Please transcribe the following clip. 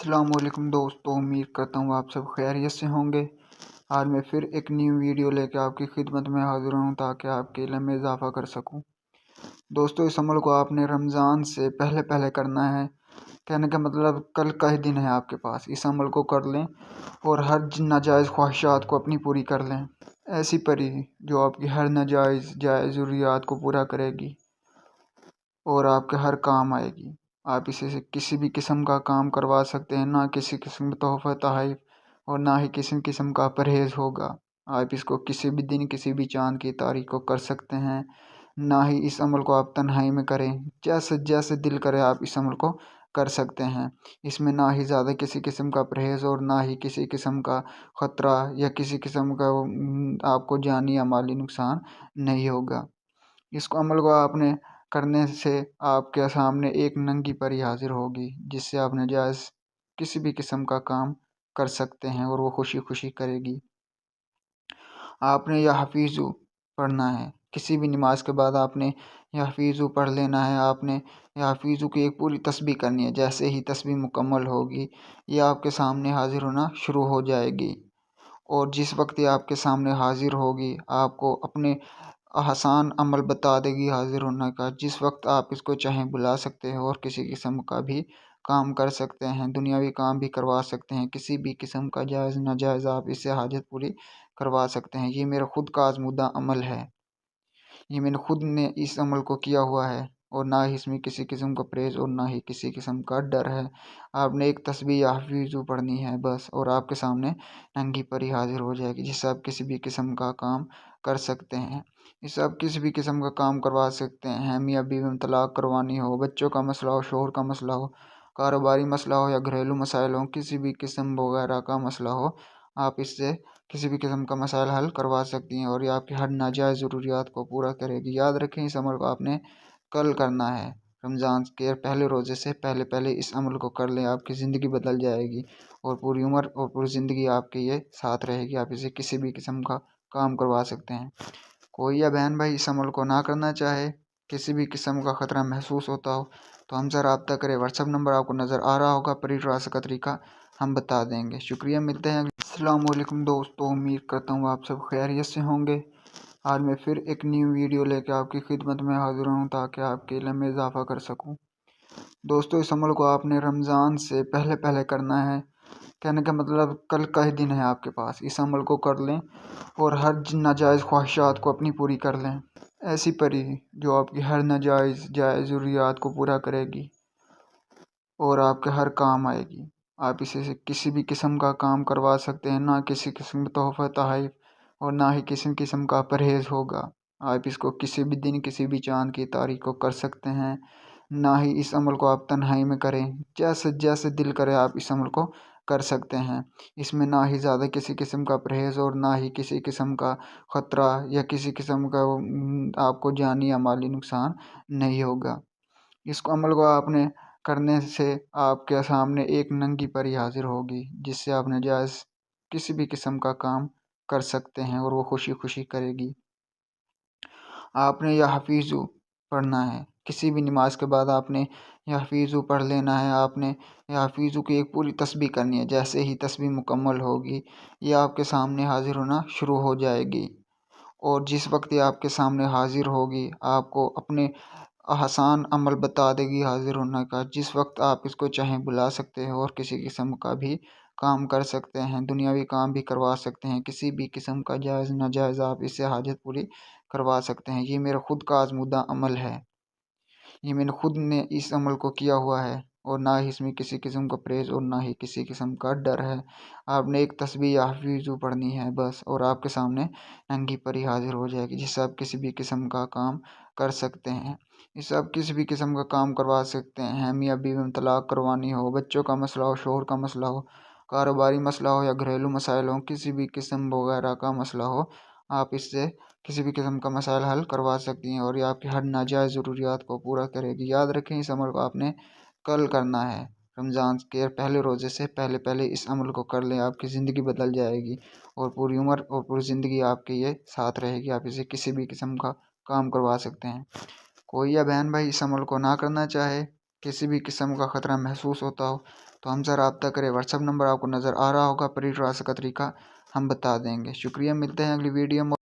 अस्सलामुअलैकुम दोस्तों, उम्मीद करता हूँ आप सब खैरियत से होंगे। आज मैं फिर एक न्यू वीडियो लेकर आपकी खिदमत में हाजिर हूँ ताकि आपके इल्म में इजाफ़ा कर सकूँ। दोस्तों, इस अमल को आपने रमज़ान से पहले पहले करना है। कहने का मतलब कल का ही दिन है आपके पास। इस अमल को कर लें और हर नाजायज़ ख्वाहिशात को अपनी पूरी कर लें। ऐसी परी जो आपकी हर नाजायज़ जायज़ ज़रूरियात को पूरा करेगी और आपके हर काम आएगी। आप इसे से किसी भी किस्म का काम करवा सकते हैं, ना किसी किस्म का तोहफ़ा तोहफ़ और ना ही किसी किस्म का परहेज़ होगा। आप इसको किसी भी दिन किसी भी चाँद की तारीख को कर सकते हैं। ना ही इस अमल को आप तन्हाई में करें, जैसे जैसे दिल करे आप इस अमल को कर सकते हैं। इसमें ना ही ज़्यादा किसी किस्म का परहेज़ और ना ही किसी किस्म का ख़तरा या किसी किस्म का आपको जानी या माली नुकसान नहीं होगा। इसको अमल को आपने करने से आपके सामने एक नंगी परी हाजिर होगी, जिससे आप नाजायज़ किसी भी किस्म का काम कर सकते हैं और वो खुशी खुशी करेगी। आपने या हफीज़ु पढ़ना है। किसी भी नमाज के बाद आपने या हफीज़ु पढ़ लेना है। आपने या हफीज़ु की एक पूरी तस्बीह करनी है। जैसे ही तस्बीह मुकम्मल होगी, ये आपके सामने हाजिर होना शुरू हो जाएगी और जिस वक्त ये आपके सामने हाजिर होगी, आपको अपने आसान अमल बता देगी हाजिर होने का। जिस वक्त आप इसको चाहें बुला सकते हो और किसी किस्म का भी काम कर सकते हैं, दुनियावी काम भी करवा सकते हैं। किसी भी किस्म का जायज़ नाजायज़ आप इससे हाजत पूरी करवा सकते हैं। ये मेरा खुद का आज़मूदा अमल है। ये मैंने खुद ने इस अमल को किया हुआ है और ना ही इसमें किसी किस्म का परहेज़ और ना ही किसी किस्म का डर है। आपने एक तस्बीह या हफीज़ु पढ़नी है बस, और आपके सामने नंगी परी हाजिर हो जाएगी, जिससे आप किसी भी किस्म का काम कर सकते हैं। इससे आप किसी भी किस्म का काम करवा सकते हैं। मियाँ बीवी में तलाक करवानी हो, बच्चों का मसला हो, शोहर का मसला हो, कारोबारी मसला हो या घरेलू मसाइल हो, किसी भी किस्म वगैरह का मसला हो, आप इससे किसी भी किस्म का मसाइल हल करवा सकती हैं और ये आपकी हर नाजायज़ ज़रूरियात को पूरा करेगी। याद रखें, इस अमल को आपने कल करना है। रमज़ान के पहले रोज़े से पहले पहले इस अमल को कर लें, आपकी ज़िंदगी बदल जाएगी और पूरी उम्र और पूरी ज़िंदगी आपके ये साथ रहेगी। आप इसे किसी भी किस्म का काम करवा सकते हैं। कोई या बहन भाई इस अमल को ना करना चाहे, किसी भी किस्म का ख़तरा महसूस होता हो, तो हमसे रब्ता करें। व्हाट्सअप नंबर आपको नज़र आ रहा होगा। परी ट्रांसफर का तरीका हम बता देंगे। शुक्रिया, मिलते हैं। अस्सलामुअलैकुम दोस्तों, उम्मीद करता हूँ आप सब खैरियत से होंगे। आज मैं फिर एक न्यू वीडियो लेकर आपकी खिदमत में हाजिर हूँ ताकि आपके इल्म में इजाफ़ा कर सकूँ। दोस्तों, इस अमल को आपने रमज़ान से पहले पहले करना है। कहने का मतलब कल का ही दिन है आपके पास। इस अमल को कर लें और हर नाजायज़ ख्वाहिशात को अपनी पूरी कर लें। ऐसी परी जो आपकी हर नाजायज़ जायज़ ज़रूरियात को पूरा करेगी और आपके हर काम आएगी। आप इसे से किसी भी किस्म का काम करवा सकते हैं, ना किसी किस्म का तोहफ़ा तोहफ़ और ना ही किसी किस्म का परहेज़ होगा। आप इसको किसी भी दिन किसी भी चाँद की तारीख को कर सकते हैं। ना ही इस अमल को आप तन्हाई में करें, जैसे जैसे दिल करे आप इस अमल को कर सकते हैं। इसमें ना ही ज़्यादा किसी किस्म का परहेज़ और ना ही किसी किस्म का ख़तरा या किसी किस्म का आपको जानी या माली नुकसान नहीं होगा। इसको अमल को आपने करने से आपके सामने एक नंगी परी हाजिर होगी, जिससे आप नाजायज़ किसी भी किस्म का काम कर सकते हैं और वो खुशी खुशी करेगी। आपने या हफीज़ु पढ़ना है। किसी भी नमाज के बाद आपने या हफीज़ु पढ़ लेना है। आपने या हफीज़ु की एक पूरी तस्बीह करनी है। जैसे ही तस्बीह मुकम्मल होगी, ये आपके सामने हाजिर होना शुरू हो जाएगी और जिस वक्त ये आपके सामने हाजिर होगी, आपको अपने आसान अमल बता देगी हाजिर होने का। जिस वक्त आप इसको चाहें बुला सकते हो और किसी किस्म का भी काम कर सकते हैं, दुनियावी काम भी करवा सकते हैं। किसी भी किस्म का जायज़ नाजायज़ आप इससे हाजत पूरी करवा सकते हैं। ये मेरा खुद का आज़मूदा अमल है। ये मैंने खुद ने इस अमल को किया हुआ है और ना ही इसमें किसी किस्म का परहेज़ और ना ही किसी किस्म का डर है। आपने एक तस्बीह या हफीज़ु पढ़नी है बस, और आपके सामने नंगी परी हाजिर हो जाएगी, जिससे आप किसी भी किस्म का काम कर सकते हैं। इससे आप किसी भी किस्म का काम करवा सकते हैं। मियाँ बीवी में तलाक करवानी हो, बच्चों का मसला हो, शोहर का मसला हो, कारोबारी मसला हो या घरेलू मसाइल हो, किसी भी किस्म वगैरह का मसला हो, आप इससे किसी भी किस्म का मसाइल हल करवा सकती हैं और ये आपकी हर नाजायज़ ज़रूरियात को पूरा करेगी। याद रखें, इस अमल को आपने कल करना है। रमज़ान के पहले रोज़े से पहले पहले इस अमल को कर लें, आपकी ज़िंदगी बदल जाएगी और पूरी उम्र और पूरी ज़िंदगी आपके ये साथ रहेगी। आप इसे किसी भी किस्म का काम करवा सकते हैं। कोई या बहन भाई इस अमल को ना करना चाहे, किसी भी किस्म का ख़तरा महसूस होता हो, तो हमसे रब्ता करें। व्हाट्सअप नंबर आपको नज़र आ रहा होगा, पर ट्रांसफर का तरीका हम बता देंगे। शुक्रिया, मिलते हैं अगली वीडियो में।